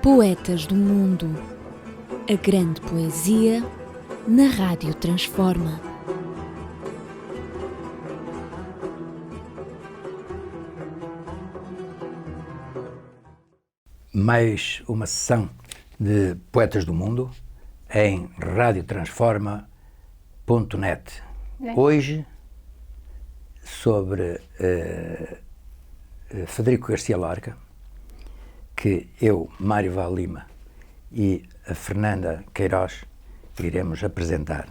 Poetas do Mundo. A grande poesia na Rádio Transforma. Mais uma sessão de Poetas do Mundo em radiotransforma.net. Hoje sobre Federico Garcia Lorca, que eu, Mário Val Lima e a Fernanda Queiroz iremos apresentar.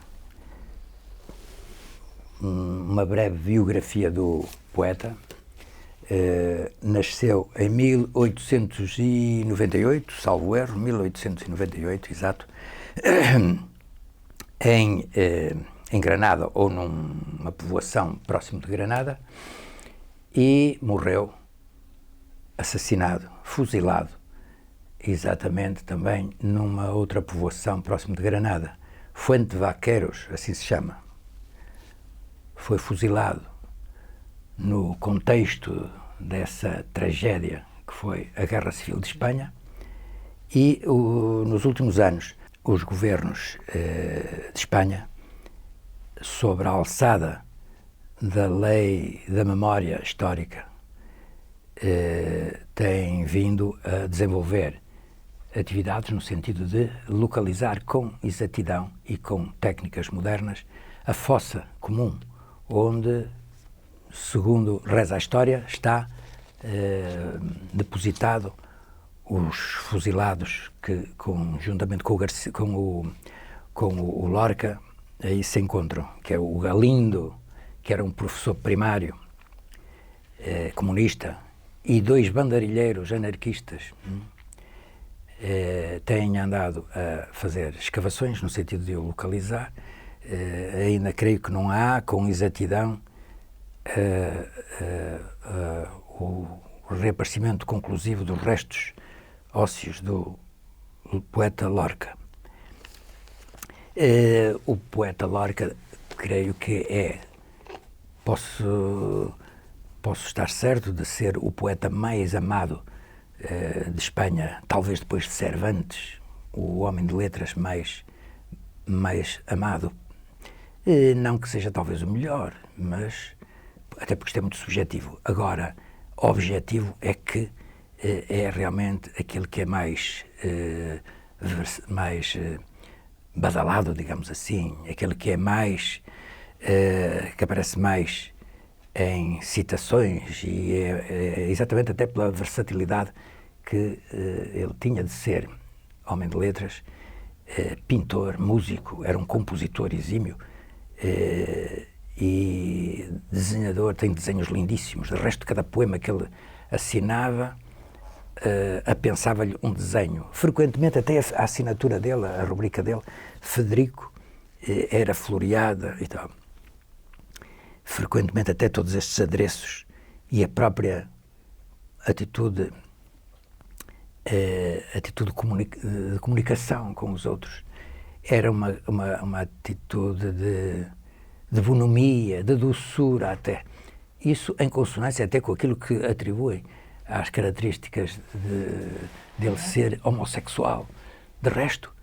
Uma breve biografia do poeta. Nasceu em 1898, salvo erro, 1898, exato, em Granada, ou numa povoação próximo de Granada, e morreu assassinado, fuzilado, exatamente também numa outra povoação próximo de Granada, Fuente de Vaqueiros, assim se chama. Foi fuzilado no contexto dessa tragédia que foi a Guerra Civil de Espanha, e nos últimos anos os governos de Espanha, sobre a alçada da lei da memória histórica, têm vindo a desenvolver atividades no sentido de localizar com exatidão e com técnicas modernas a fossa comum, onde, segundo reza a história, está depositado os fuzilados que, conjuntamente com o Lorca, aí se encontram, que é o Galindo, que era um professor primário comunista, e dois bandarilheiros anarquistas têm andado a fazer escavações no sentido de o localizar. Ainda creio que não há com exatidão o reaparecimento conclusivo dos restos ósseos do poeta Lorca. O poeta Lorca, creio que posso estar certo de ser o poeta mais amado de Espanha, talvez depois de Cervantes, o homem de letras mais amado. Não que seja talvez o melhor, mas até porque isto é muito subjetivo. Agora, objetivo é que é realmente aquele que é mais badalado, digamos assim, aquele que é mais que aparece mais em citações, e é exatamente até pela versatilidade que ele tinha de ser homem de letras, pintor, músico, era um compositor exímio, e desenhador, tem desenhos lindíssimos. De resto, cada poema que ele assinava, apensava-lhe um desenho. Frequentemente, até a assinatura dele, a rubrica dele, Federico, era floreada e tal. Frequentemente, até todos estes adereços e a própria atitude de comunicação com os outros era uma atitude de bonomia, de doçura até. Isso em consonância até com aquilo que atribuem às características dele ser homossexual. De resto,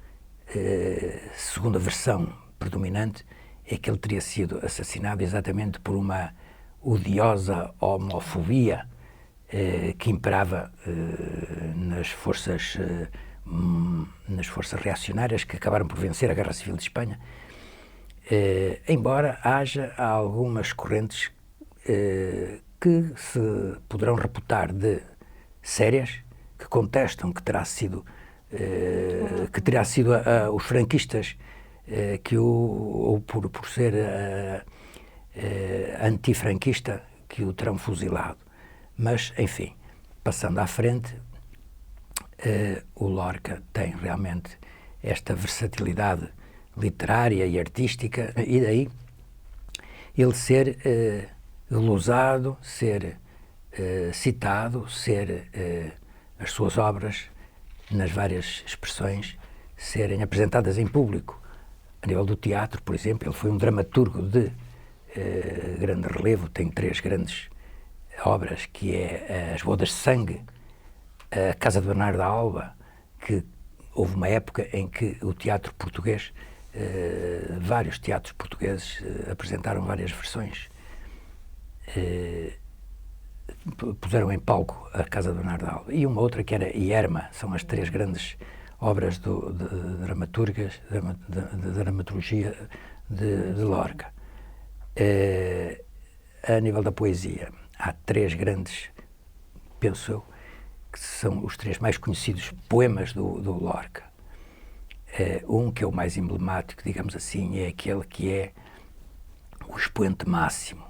segundo a versão predominante, é que ele teria sido assassinado exatamente por uma odiosa homofobia que imperava nas forças reacionárias que acabaram por vencer a Guerra Civil de Espanha. Embora haja algumas correntes que se poderão reputar de sérias, que contestam que terá sido os franquistas ou por ser antifranquista, que o terão fuzilado. Mas, enfim, passando à frente, o Lorca tem realmente esta versatilidade literária e artística, e daí ele ser glosado, ser citado, ser as suas obras, nas várias expressões, serem apresentadas em público. A nível do teatro, por exemplo, ele foi um dramaturgo de grande relevo, tem 3 grandes obras, que é As Bodas de Sangue, a Casa de Bernardo da Alba, que houve uma época em que o teatro português, vários teatros portugueses apresentaram várias versões. Puseram em palco a Casa do Bernardo Alba e uma outra que era Ierma. São as 3 grandes obras de dramaturgia de Lorca. A nível da poesia, há 3 grandes, penso eu, que são os 3 mais conhecidos poemas do Lorca. Um que é o mais emblemático, digamos assim, é aquele que é o expoente máximo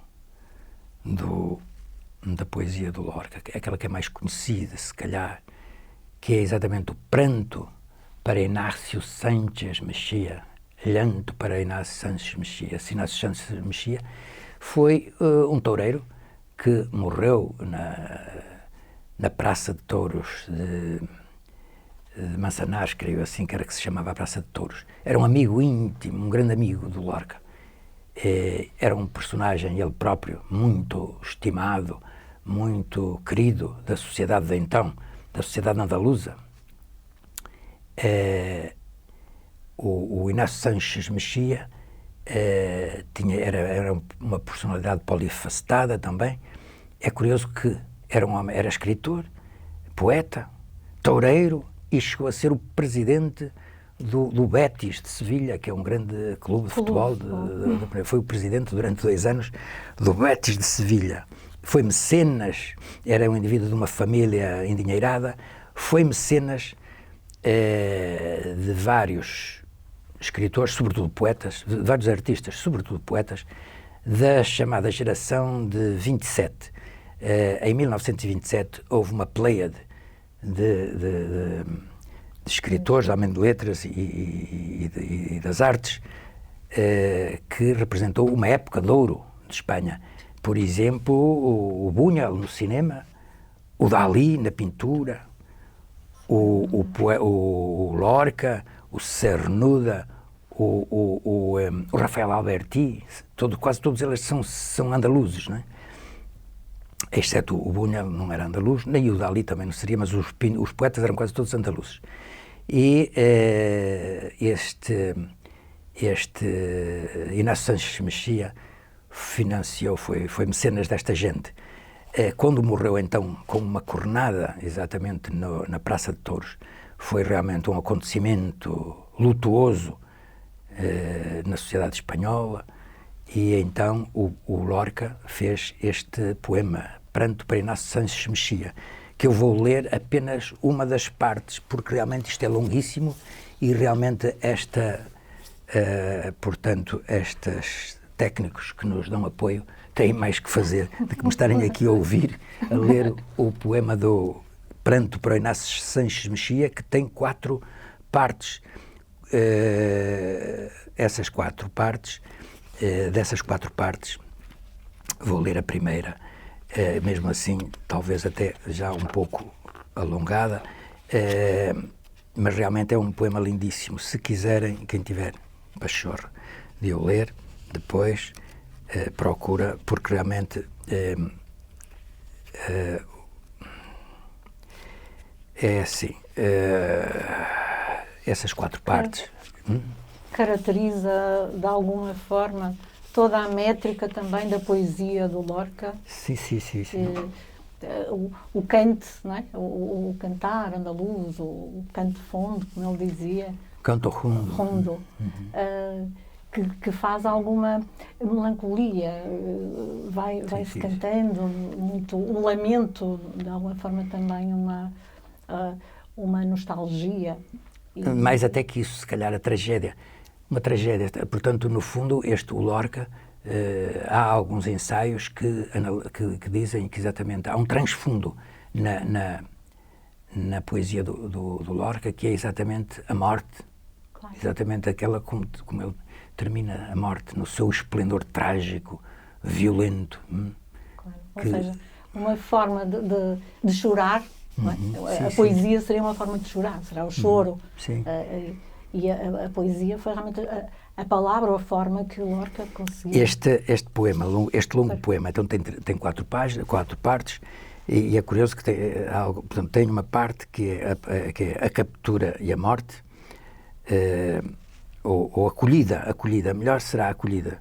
da poesia do Lorca, aquela que é mais conhecida, se calhar, que é exatamente o pranto para Inácio Sanches Mexia, llanto para Inácio Sanches Mexia. Inácio Sanches Mexia foi um toureiro que morreu na Praça de Touros de Manzanares, creio assim que era que se chamava a Praça de Touros. Era um amigo íntimo, um grande amigo do Lorca. Era um personagem, ele próprio, muito estimado, muito querido da sociedade de então, da sociedade andaluza. O Inácio Sanches Mexia era uma personalidade polifacetada também. É curioso que era um homem, era escritor, poeta, toureiro e chegou a ser o presidente do Betis de Sevilha, que é um grande clube de futebol. Foi o presidente durante 2 anos do Betis de Sevilha. Foi mecenas, era um indivíduo de uma família endinheirada, foi mecenas de vários escritores, sobretudo poetas, de vários artistas, sobretudo poetas, da chamada geração de 27. Em 1927 houve uma pleiade de escritores, de homem de letras e das artes, que representou uma época de ouro de Espanha. Por exemplo, o Buñuel no cinema, o Dalí na pintura, o Lorca, o Cernuda, o Rafael Alberti, quase todos eles são andaluzes, não é? Exceto o Buñuel, não era andaluz, nem o Dalí também não seria, mas os poetas eram quase todos andaluzes. E este Inácio Sanches Mexia financiou, foi mecenas desta gente. Quando morreu, então, com uma cornada, exatamente na Praça de Touros, foi realmente um acontecimento lutuoso na sociedade espanhola, e então o Lorca fez este poema, Pranto para Inácio Sanches Mexia, que eu vou ler apenas uma das partes, porque realmente isto é longuíssimo e realmente portanto, estes técnicos que nos dão apoio têm mais que fazer de que me estarem aqui a ouvir, a ler o poema do Pranto para Inácio Sanches Mexia, que tem 4 partes. Essas 4 partes, dessas 4 partes, vou ler a primeira, mesmo assim, talvez até já um pouco alongada, mas realmente é um poema lindíssimo. Se quiserem, quem tiver pachorra de eu ler, depois procura, porque realmente é assim, essas 4 partes. Caracteriza de alguma forma toda a métrica também da poesia do Lorca. Sim. O cante, não é? O cantar andaluz, o canto fundo, como ele dizia. Canto rondo. Que faz alguma melancolia, vai-se cantando muito, o lamento, de alguma forma também uma nostalgia. Mais até que isso, se calhar a tragédia. Uma tragédia. Portanto, no fundo, o Lorca, há alguns ensaios que dizem que exatamente há um transfundo na poesia do Lorca, que é exatamente a morte. Claro. Exatamente aquela como ele termina a morte, no seu esplendor trágico, violento. Claro. Ou seja, uma forma de chorar. Não é? A poesia seria uma forma de chorar, será o choro. Sim. E a poesia foi realmente a palavra ou a forma que o Lorca conseguiu. Este poema, este longo poema, então tem 4 partes, E é curioso que portanto, tem uma parte que é a captura e a morte, ou acolhida, melhor será a acolhida.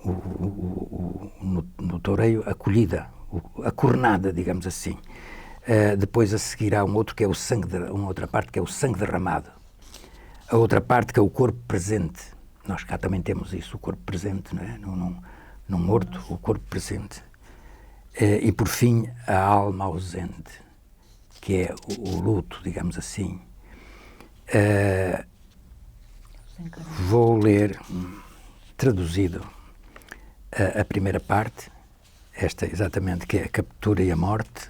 No toureio, acolhida, a cornada, digamos assim. Depois a seguir há uma outra parte que é o sangue derramado. A outra parte que é o corpo presente. Nós cá também temos isso, o corpo presente, não é? Num morto, o corpo presente. E por fim, a alma ausente, que é o luto, digamos assim. Vou ler, traduzido, a primeira parte, esta exatamente, que é a captura e a morte.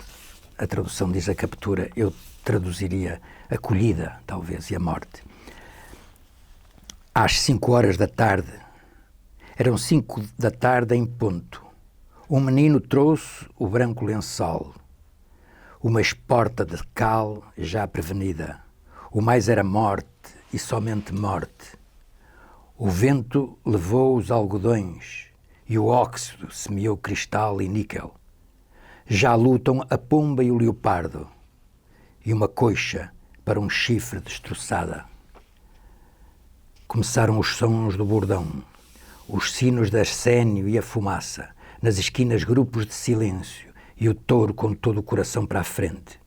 A tradução diz a captura, eu traduziria acolhida, talvez, e a morte. Às 5 horas da tarde, eram 5 da tarde em ponto, um menino trouxe o branco lençol, uma esporta de cal já prevenida. O mais era morte e somente morte. O vento levou os algodões e o óxido semeou cristal e níquel. Já lutam a pomba e o leopardo e uma coixa para um chifre destroçada. Começaram os sons do bordão, os sinos de arsénio e a fumaça, nas esquinas grupos de silêncio e o touro com todo o coração para a frente.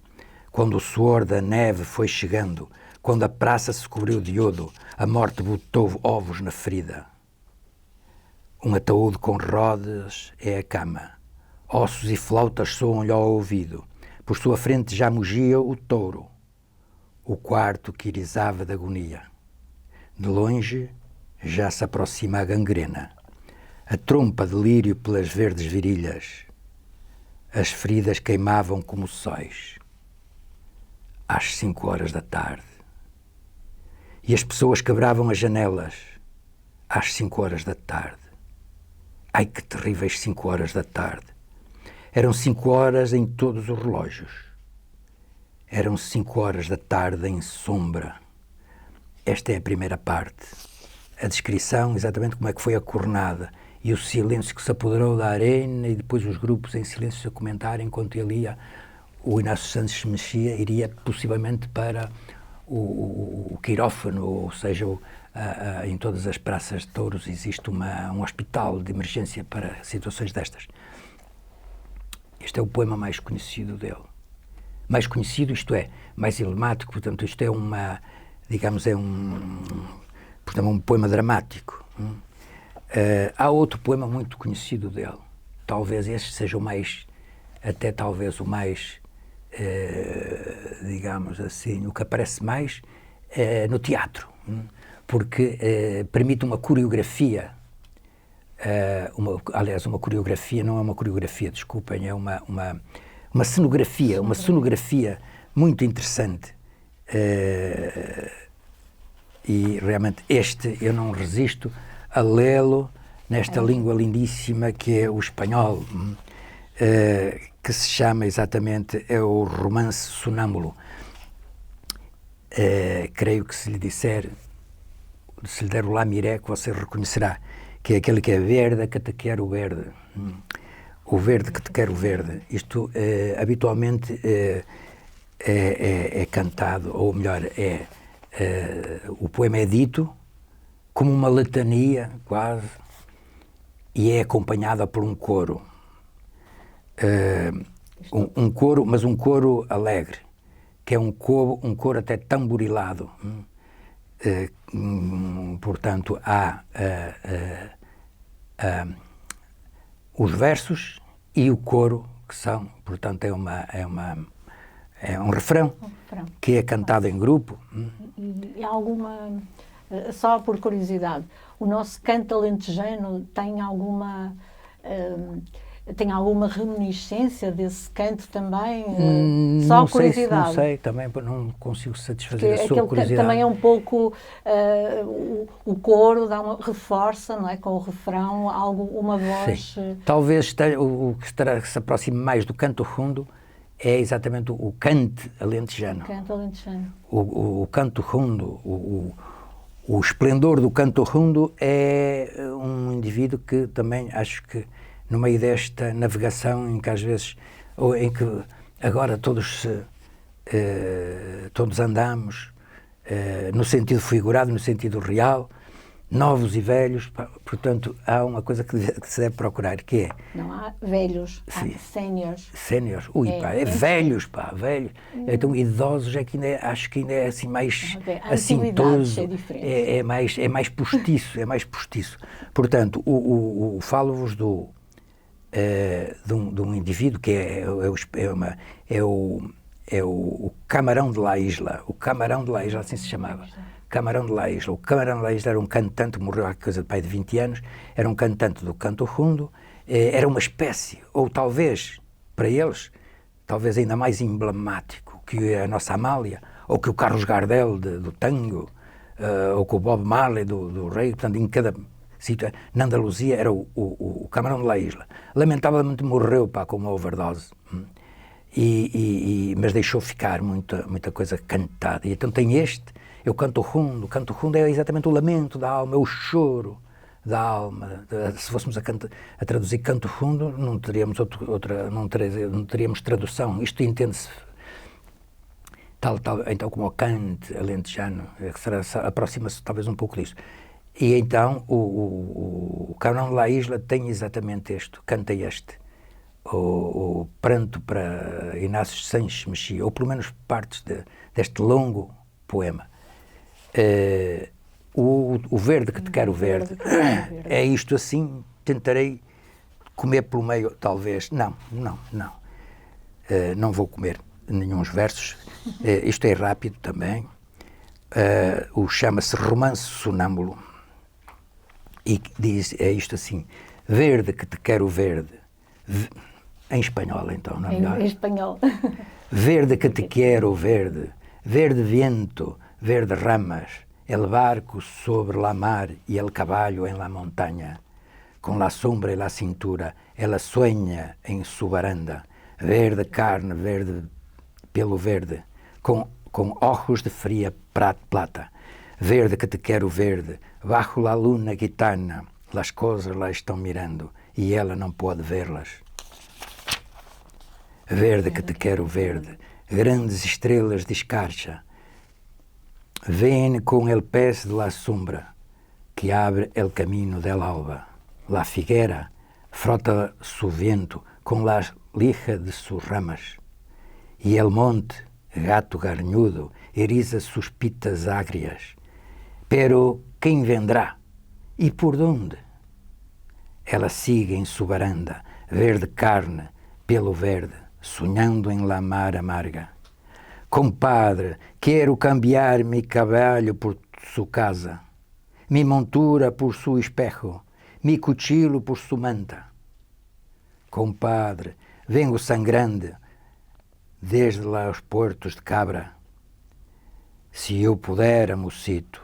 Quando o suor da neve foi chegando, quando a praça se cobriu de iodo, a morte botou ovos na ferida. Um ataúde com rodas é a cama. Ossos e flautas soam-lhe ao ouvido. Por sua frente já mugia o touro. O quarto que irisava de agonia. De longe já se aproxima a gangrena. A trompa de lírio pelas verdes virilhas. As feridas queimavam como sóis. Às 5 horas da tarde. E as pessoas quebravam as janelas. Às 5 horas da tarde. Ai, que terríveis 5 horas da tarde. Eram 5 horas em todos os relógios. Eram 5 horas da tarde em sombra. Esta é a primeira parte. A descrição, exatamente como é que foi a cornada e o silêncio que se apoderou da arena e depois os grupos em silêncio a comentar enquanto ele ia, o Inácio Santos se mexia, iria possivelmente para o quirófano, ou seja, em todas as praças de touros existe um hospital de emergência para situações destas. Este é o poema mais conhecido dele. Mais conhecido, isto é, mais emblemático, portanto, isto é portanto, um poema dramático. Há outro poema muito conhecido dele. Talvez este seja o mais, até talvez o mais, digamos assim, o que aparece mais no teatro, porque permite uma coreografia. Aliás, uma coreografia não é uma coreografia, desculpem, é uma cenografia muito interessante. E realmente eu não resisto a lê-lo nesta língua lindíssima que é o espanhol, que se chama exatamente, é o romance sonâmbulo. Creio que se lhe der o lamiré, que você reconhecerá, que é aquele que é verde, que te quer o verde. O verde que te quer o verde. Isto habitualmente é cantado, ou melhor, o poema é dito como uma litania, quase, e é acompanhada por um coro. Um coro, mas um coro alegre, que é um coro até tamborilado. Portanto, há os versos e o coro, que são, portanto, é um refrão que é cantado em grupo. E há alguma, só por curiosidade, o nosso canto alentejano tem alguma reminiscência desse canto também? Só curiosidade. Não sei, também não consigo satisfazer a sua curiosidade. Também é um pouco, o coro reforça, não é, com o refrão, uma voz... Sim. Talvez o que se aproxime mais do canto rundo é exatamente o cante alentejano. O canto rundo, o esplendor do canto rundo é um indivíduo que também acho que no meio desta navegação em que às vezes ou em que agora todos andamos no sentido figurado, no sentido real, novos e velhos. Portanto, há uma coisa que se deve procurar, que é... Não há velhos, há séniores. Séniores? Ui, velhos, pá, velhos. Então, idosos é que acho que ainda é assim mais assintoso, é mais postiço, Portanto, falo-vos de um indivíduo que é o Camarão de la Isla. O Camarão de la Isla, assim se chamava. Camarão de la Isla. O Camarão de la Isla era um cantante, morreu há coisa de pai de 20 anos, era um cantante do canto fundo, era uma espécie, ou talvez, para eles, talvez ainda mais emblemático que a nossa Amália, ou que o Carlos Gardel do tango, ou que o Bob Marley do reggae. Portanto, em cada sítio, na Andaluzia, era o Camarão de la Isla. Lamentavelmente morreu, com uma overdose. Mas deixou ficar muita coisa cantada. E então tem o canto fundo. O canto fundo é exatamente o lamento da alma, é o choro da alma. Se fôssemos a traduzir canto fundo, não teríamos não teríamos tradução. Isto entende-se tal, então, como o cante alentejano, aproxima-se talvez um pouco disso. E então o Camarão de la Isla tem exatamente canta o pranto para Inácio Sanches Mexia, ou pelo menos partes deste longo poema. O verde que te quero verde, é isto assim, tentarei comer pelo meio, talvez. Não vou comer nenhuns versos. Isto é rápido também. Chama-se Romance Sonâmbulo e diz, é isto assim: verde que te quero verde, em espanhol então, não é melhor? Em espanhol. Verde que te quero verde, verde viento, verde ramas, el barco sobre la mar y el caballo en la montaña, con la sombra y la cintura, ela sueña en su baranda, verde carne, verde pelo verde, con ojos de fría plata, verde que te quero verde, bajo la luna gitana, las cosas la estão mirando e ela não pode verlas. Verde que te quero verde, grandes estrelas de escarcha, ven con el pez de la sombra que abre el camino del alba. La figuera frota su viento con la lija de sus ramas y el monte, gato garnudo, eriza sus pitas agrias. Pero quem vendrá? E por onde? Ela sigue em su baranda, verde carne, pelo verde, sonhando em la mar amarga. Compadre, quero cambiar mi caballo por su casa, mi montura por su espejo, mi cuchillo por su manta. Compadre, vengo sangrando desde lá os portos de Cabra. Se eu pudera, mocito,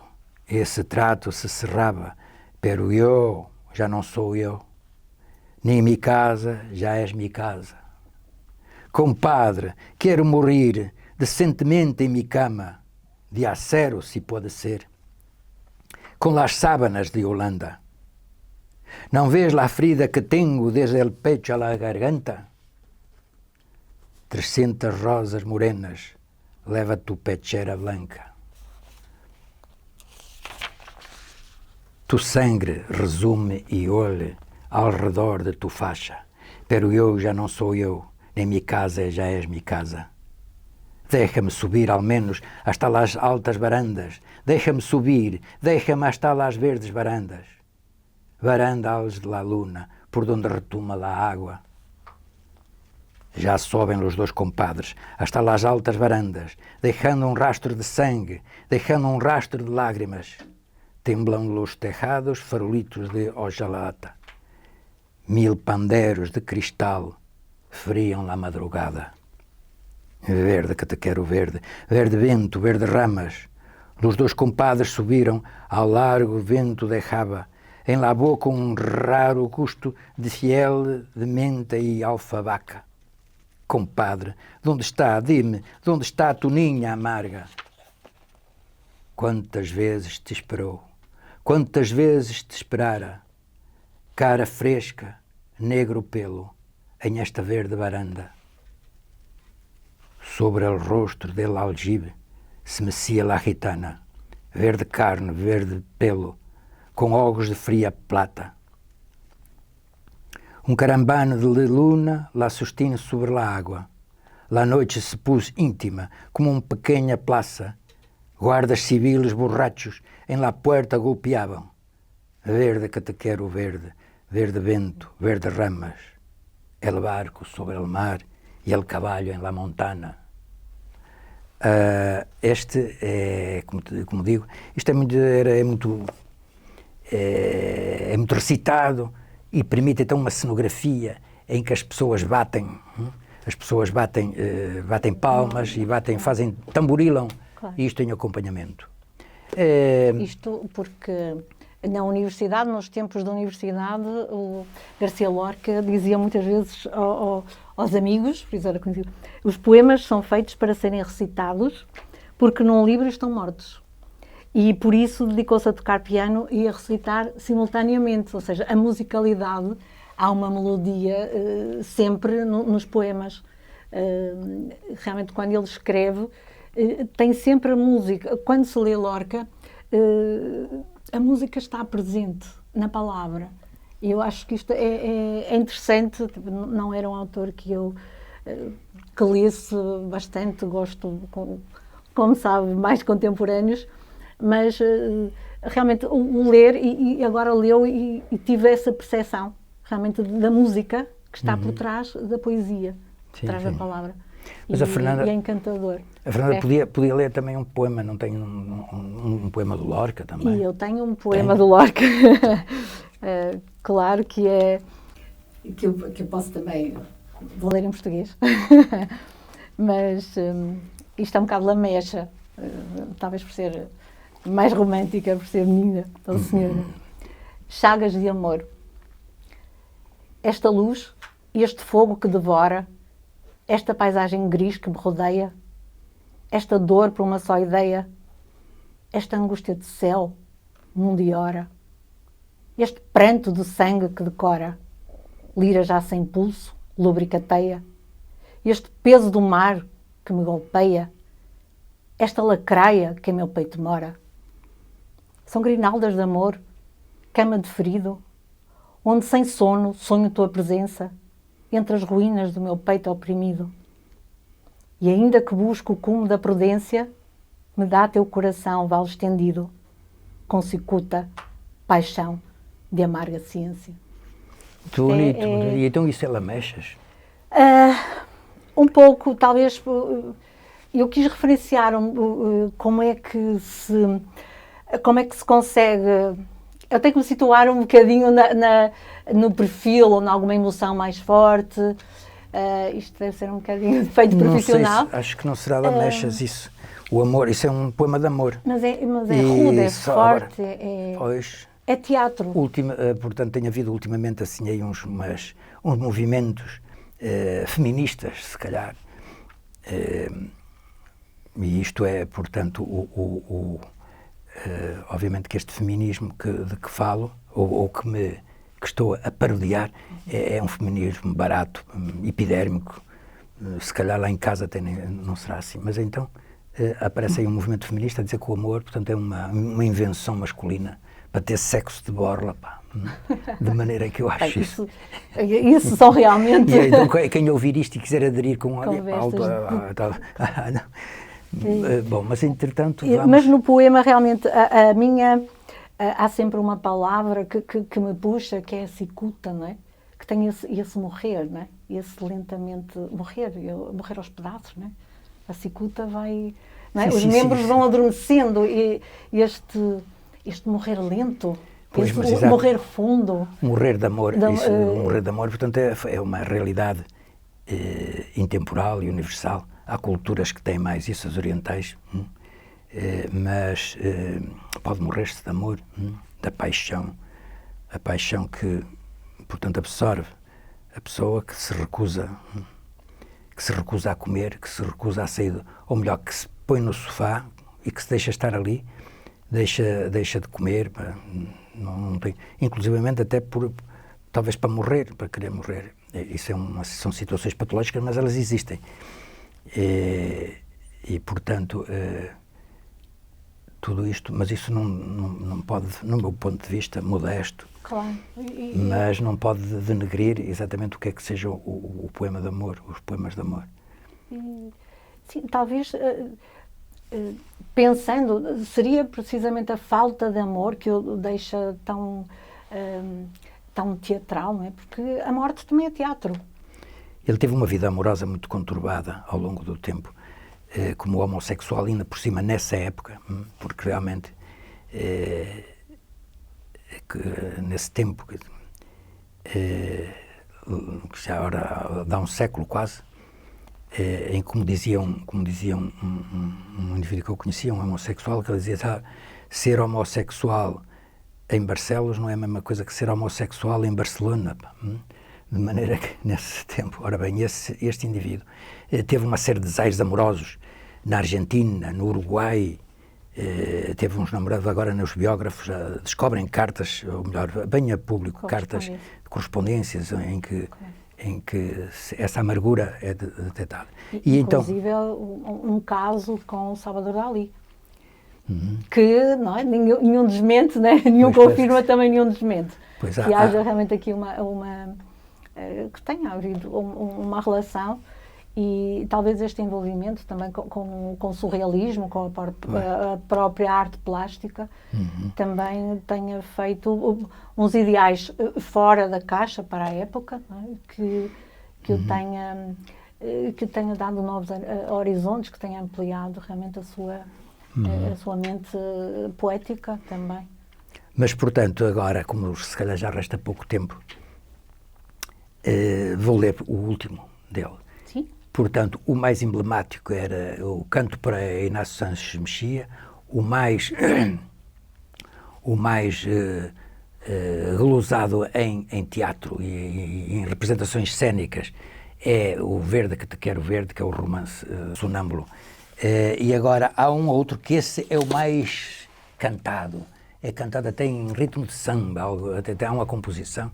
esse trato se cerrava, pero eu já não sou eu, nem mi casa já és mi casa. Compadre, quero morrer decentemente em mi cama, de acero, se pode ser, com las sábanas de Holanda. Não vês la ferida que tenho desde el pecho a la garganta? 300 rosas morenas leva tu pechera blanca. Tu sangue resume e olhe ao redor de tu faixa, pero eu já não sou eu, nem mi casa já és mi casa. Deixa-me subir ao menos hasta las altas barandas, deixa-me subir, deixa-me hasta las verdes barandas. Barandals de la luna, por donde retuma la água. Já sobem os dois compadres hasta las altas barandas, deixando um rastro de sangue, deixando um rastro de lágrimas. Temblam los tejados farolitos de hojalata. 1000 panderos de cristal friam la madrugada. Verde que te quero verde, verde vento, verde ramas. Os dois compadres subiram ao largo vento de Java, em la boca raro gosto de fiel, de menta e alfabaca. Compadre, de onde está, dime, de onde está a tuninha amarga? Quantas vezes te esperou, quantas vezes te esperara, cara fresca, negro pelo, em esta verde varanda. sobre el rostro del aljibe se mecía la gitana, verde carne, verde pelo, com olhos de fria plata. Carambano de luna la sustina sobre la água. La noite se pôs íntima, como uma pequena plaça. Guardas civiles borrachos em la puerta golpeavam. Verde que te quero verde, verde vento, verde ramas. El barco sobre el mar e el caballo em la montana. Este é, como digo, isto é muito recitado e permite então uma cenografia em que as pessoas batem palmas e fazem, tamborilam, claro. E isto em acompanhamento. Isto porque na universidade, nos tempos da universidade, o Garcia Lorca dizia muitas vezes aos amigos, por isso era conhecido, os poemas são feitos para serem recitados porque num livro estão mortos. E por isso dedicou-se a tocar piano e a recitar simultaneamente, ou seja, a musicalidade, há uma melodia sempre nos poemas. Realmente, quando ele escreve, tem sempre a música. Quando se lê Lorca, a música está presente na palavra. E eu acho que isto é interessante. Não era um autor que eu que lesse bastante, gosto, como sabe, mais contemporâneos, mas realmente o ler, e agora leu e tive essa percepção realmente da música que está por trás da poesia, por trás da palavra. Mas a Fernanda, e é encantador. A Fernanda podia ler também um poema, não tem um poema do Lorca também? E eu tenho um poema do Lorca, claro que é, que eu posso também, vou ler em português, mas isto é um bocado lamecha, talvez por ser mais romântica, por ser menina, ou senhora. Chagas de amor. Esta luz, este fogo que devora, esta paisagem gris que me rodeia, esta dor por uma só ideia, esta angústia de céu, mundo e hora, este pranto de sangue que decora, lira já sem pulso, lubricateia, este peso do mar que me golpeia, esta lacraia que em meu peito mora. São grinaldas de amor, cama de ferido, onde sem sono sonho tua presença, entre as ruínas do meu peito oprimido. E ainda que busco o cume da prudência, me dá teu coração vale estendido, com cicuta, paixão de amarga ciência. Muito bonito. E então isso é lamechas? Um pouco, talvez, eu quis referenciar como é que se consegue. Eu tenho que me situar um bocadinho no perfil ou em alguma emoção mais forte. Isto deve ser um bocadinho de feito profissional. Não sei, acho que não será lamechas isso. O amor, isso é um poema de amor. Mas é rude, é forte, é teatro. Portanto, tem havido ultimamente assim aí uns movimentos feministas, se calhar. E isto é, portanto, obviamente que este feminismo de que falo, ou que estou a parodiar, é um feminismo barato, epidérmico. Se calhar lá em casa até não será assim. Mas então aparece aí um movimento feminista a dizer que o amor, portanto, é uma invenção masculina para ter sexo de borla, pá. De maneira que eu acho isso. Isso são realmente... E então quem ouvir isto e quiser aderir com algo... Bom, mas entretanto vamos... Mas no poema realmente a minha... Há sempre uma palavra que me puxa, que é a cicuta, não é? Que tem esse morrer, não é? Esse lentamente morrer aos pedaços, não é? A cicuta vai... Não é? Os membros vão adormecendo e este morrer lento, morrer fundo. Morrer de amor, morrer de amor, portanto, é uma realidade intemporal e universal. Há culturas que têm mais isso, as orientais, mas pode morrer-se de amor, da paixão. A paixão que, portanto, absorve a pessoa que se recusa a comer, que se recusa a sair, ou melhor, que se põe no sofá e que se deixa estar ali, deixa de comer, não tem, inclusivamente até talvez para querer morrer. Isso são situações patológicas, mas elas existem. E portanto, tudo isto, mas isso não pode, no meu ponto de vista modesto, claro. Mas não pode denegrir exatamente o que é que seja o poema de amor, os poemas de amor. Sim, talvez, pensando, seria precisamente a falta de amor que o deixa tão teatral, não é? Porque a morte também é teatro. Ele teve uma vida amorosa muito conturbada ao longo do tempo, como homossexual, ainda por cima nessa época, porque realmente nesse tempo, que já agora dá um século quase, em como dizia um indivíduo que eu conhecia, um homossexual, que ele dizia: ser homossexual em Barcelos não é a mesma coisa que ser homossexual em Barcelona. De maneira que, nesse tempo, ora bem, este indivíduo teve uma série de desejos amorosos na Argentina, no Uruguai, teve uns namorados. Agora nos biógrafos descobrem cartas, ou melhor, bem a público, cartas de correspondências em que essa amargura é detectada. E inclusive então, um caso com o Salvador Dalí, que não é, nenhum desmente, né? Nenhum confirma, também nenhum desmente. Que haja realmente aqui que tenha havido uma relação, e talvez este envolvimento também com o surrealismo, com a própria arte plástica, também tenha feito uns ideais fora da caixa para a época, não é? Que tenha dado novos horizontes, que tenha ampliado realmente a sua mente poética também. Mas, portanto, agora, como se calhar já resta pouco tempo, vou ler o último dele. Sim. Portanto, o mais emblemático era o Canto para Inácio Sanches Mexia, o mais reluzado em teatro e em representações cênicas é o Verde que te quero verde, que é o romance sonâmbulo. E agora há um outro que esse é o mais cantado. É cantado até em ritmo de samba, até há uma composição,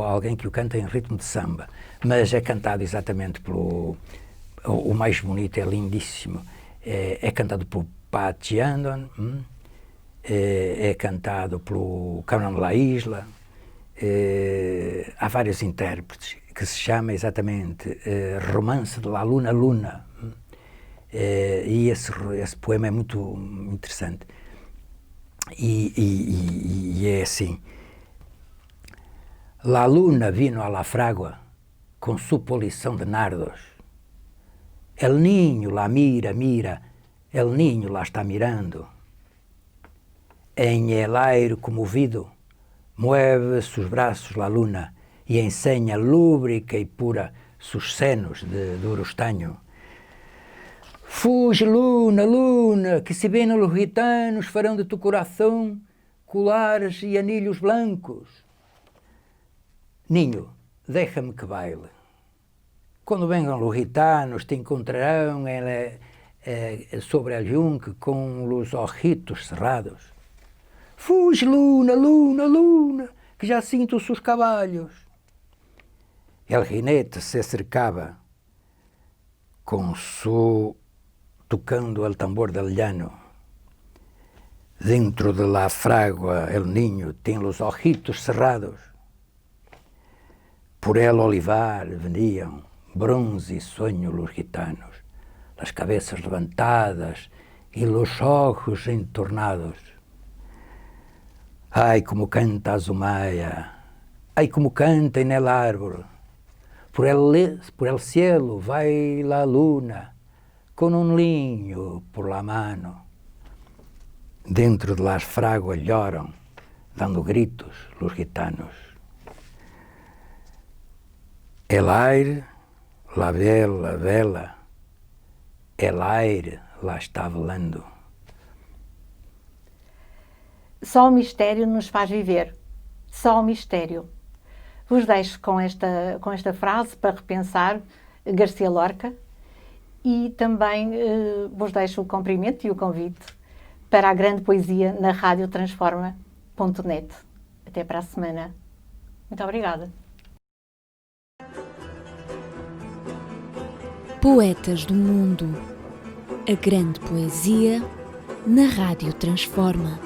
alguém que o canta em ritmo de samba, mas é cantado exatamente o mais bonito, é lindíssimo, é cantado por Patxi Andon, é cantado pelo Camarón La Isla, há vários intérpretes, que se chama exatamente Romance de la Luna Luna, e esse poema é muito interessante. E é assim: La luna vino a la fragua con su polición de nardos. El niño la mira, mira, el niño la está mirando. En el aire conmovido mueve sus brazos la luna y enseña lúbrica y pura sus senos de duro estaño. Fuge, luna, luna, que se ven los gitanos farão de tu coração colares e anilhos blancos. Niño, déjame que baile. Quando vengan los gitanos te encontrarão sobre el yunque con los ojitos cerrados. Fuge, luna, luna, luna, que já sinto sus caballos. El jinete se acercaba tocando el tambor del llano. Dentro de la fragua el niño tem los ojitos cerrados. Por el olivar venían bronce y sueño los gitanos, las cabezas levantadas y los ojos entornados. Ay, como canta a Zumaya, ay, como canta en el árbol. Por el cielo vai la luna, con un niño por la mano. Dentro de las fraguas lloran, dando gritos, los gitanos. El aire, la vela, el aire la está velando. Só o mistério nos faz viver. Só o mistério. Vos deixo com esta frase para repensar Garcia Lorca, e também vos deixo o cumprimento e o convite para a grande poesia na radiotransforma.net. Até para a semana. Muito obrigada. Poetas do mundo. A grande poesia na Rádio Transforma.